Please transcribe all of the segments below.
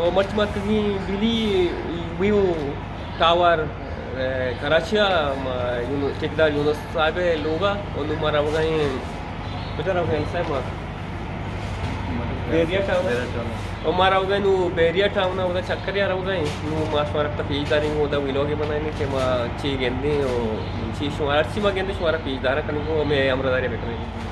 और मर्च मत की बिली व्यू टावर कराची ठेकेदार यूनुस साहब लोगा और नुमारा वगैरह बेटा रहो गए साहब बेरिया टाउन और मारा वगैरह नु बेरिया टाउन ना उधर चक्कर यार वगैरह नु मास मारा तब पीज दारिंग उधर विलोगे बनाने के माँ ची गेंदे और ची शुमार ची माँ गेंदे शुमारा पीज दारा करने को मैं अमृतारे बैठ रही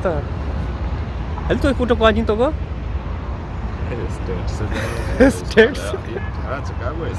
está. Ele tu kuto kwa jinto go? States. Chicago is.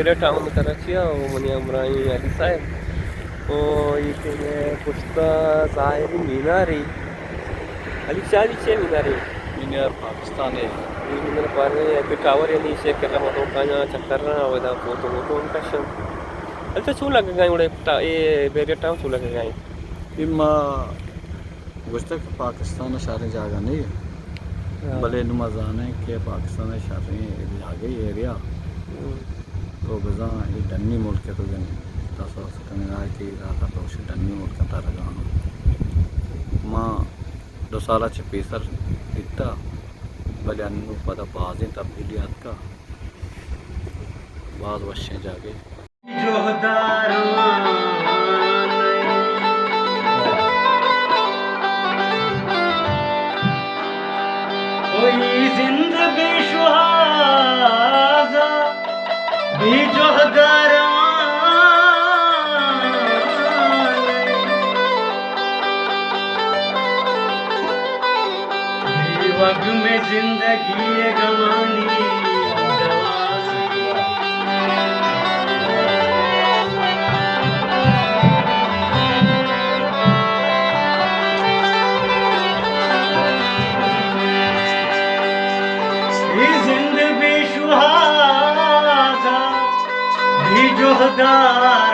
Area town Karachi और मनी अमराई अली साहब और ये पुश्ता ज़ाहिरी मीनारी अली शादी छे मीनारी मीनार पाकिस्तान है। ये मीनार पर पे टावर यानी शेख कर रहा हूँ काना चक्कर रहा होगा फोटो फोटो उनका शम अल तो चूल लगेगा उड़े ये बेरिया टाउन चूल लगेगा इमा गुस्ताख पाकिस्तान शारे जागा नहीं भले नुमाजान है कि पाकिस्तान शारे जागे एरिया तो बजा ये डन्नी मुल्क तो जन तसा सकने की राता तो उसे डन्नी मुल्क का रगा माँ 2 साल पीसर इतना भले अन्नू पता बाज़ तब्दीलियात का बाज़ वशें जागे वक्त में जिंदगी ये गवानी जिंद बेशुहाजा भी जोहदार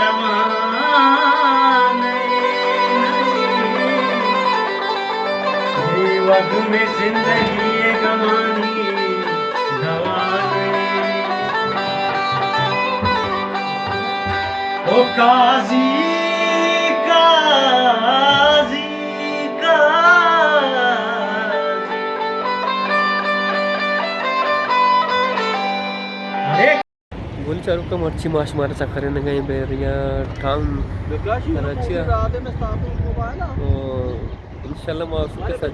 वक्त में जिंदगी ये गवानी दवा ओ काजी काजी काजी बोल चारू का मच्छी माश मारे चक्कर ने गई बेरिया टाउन कराची इंशाल्लाह मासूम के साथ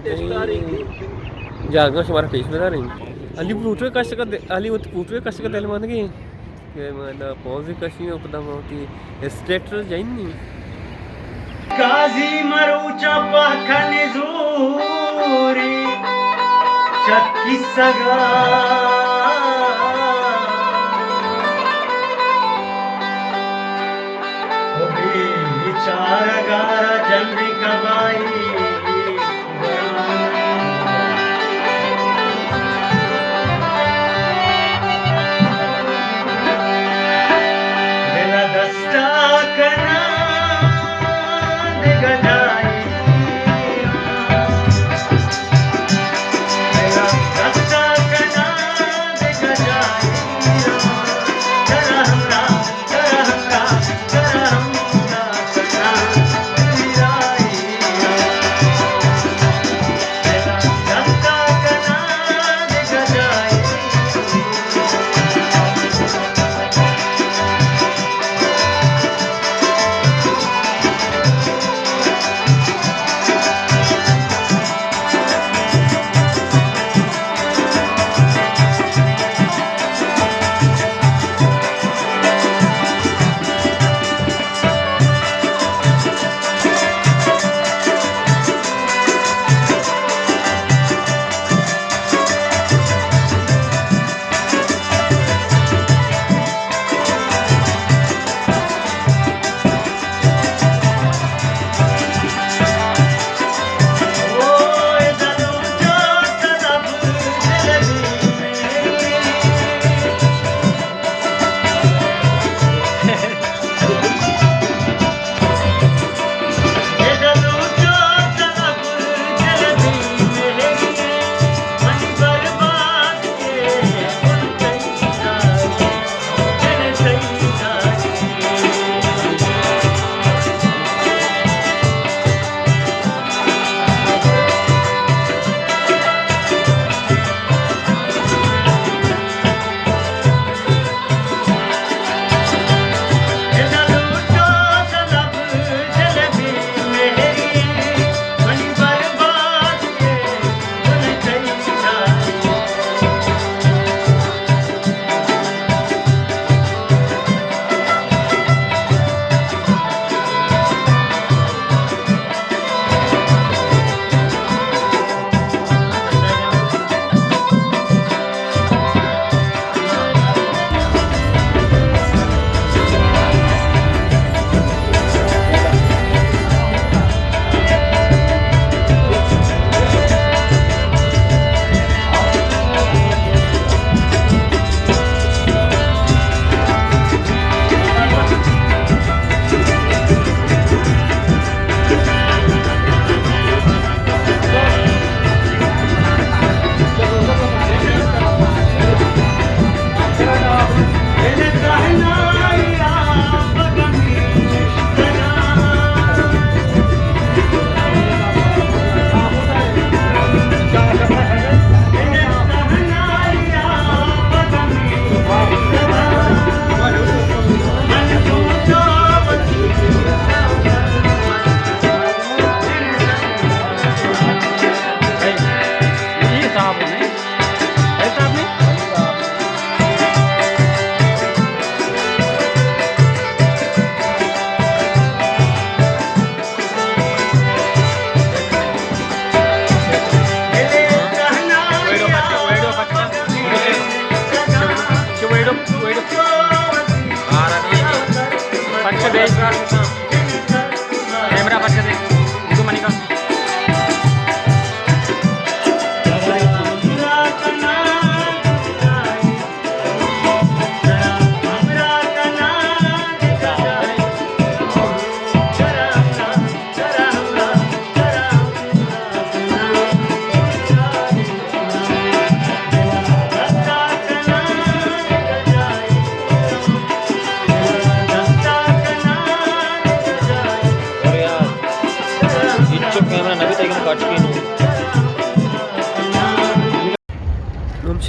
जागना हमारा फेस में रही अली पुटवे कश का अली वो पुटवे कश का दिल मान गई कि मैं पौज कशी में उपदा होती स्टेटर जाइनी काजी मरूचा पखने जोरी चक्की सगा ओ बेचारा गारा जल्दी कबाई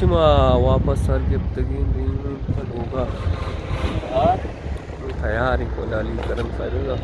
वापस सरगिफ्तगी होगा तयारी को डाली करम करेगा